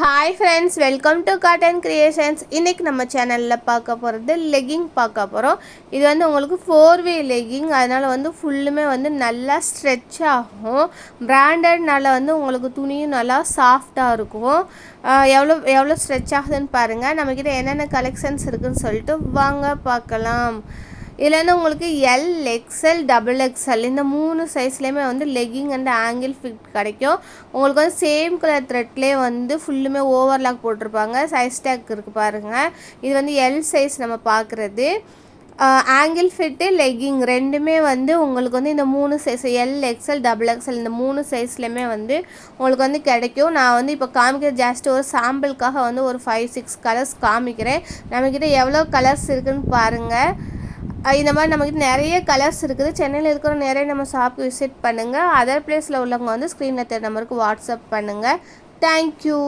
Hi friends, welcome to cotton creations. இன்றைக்கி நம்ம சேனலில் பார்க்க போகிறது லெகிங் பார்க்க போகிறோம். இது வந்து உங்களுக்கு 4-வே லெகிங், அதனால் வந்து ஃபுல்லுமே வந்து நல்லா ஸ்ட்ரெச் ஆகும். பிராண்டட்னால வந்து உங்களுக்கு துணியும் நல்லா சாஃப்டாக இருக்கும். எவ்வளோ ஸ்ட்ரெச் ஆகுதுன்னு பாருங்கள். நம்மக்கிட்ட என்னென்ன கலெக்ஷன்ஸ் இருக்குதுன்னு சொல்லிட்டு வாங்க பார்க்கலாம். இதில் வந்து உங்களுக்கு எல், எக்ஸ்எல், XXL இந்த 3 சைஸ்லேயுமே வந்து லெகிங் அண்ட் ஆங்கிள் ஃபிட் கிடைக்கும். உங்களுக்கு வந்து சேம் கலர் த்ரெட்லேயே வந்து ஃபுல்லுமே ஓவர்லாக் போட்டிருப்பாங்க. சைஸ் டேக் இருக்குது பாருங்கள். இது வந்து எல் சைஸ் நம்ம பார்க்குறது. ஆங்கிள் ஃபிட்டு, லெகிங் ரெண்டுமே வந்து உங்களுக்கு வந்து இந்த 3 சைஸ் எல், எக்ஸ்எல், XXL இந்த 3 சைஸ்லேயுமே வந்து உங்களுக்கு வந்து கிடைக்கும். நான் வந்து இப்போ காமிக்கிற ஜஸ்ட் ஒரு சாம்பிளுக்காக வந்து ஒரு 5-6 கலர்ஸ் காமிக்கிறேன். நம்மக்கிட்ட எவ்வளோ கலர்ஸ் இருக்குதுன்னு பாருங்கள். இந்த மாதிரி நம்மக்கிட்ட நிறைய கலர்ஸ் இருக்குது. சென்னையில் இருக்கிற நிறைய நம்ம ஷாப் விசிட் பண்ணுங்கள். அதர் பிளேஸில் உள்ளவங்க வந்து ஸ்க்ரீனில் தெரிய நம்பருக்கு வாட்ஸ்அப் பண்ணுங்கள். தேங்க்யூ.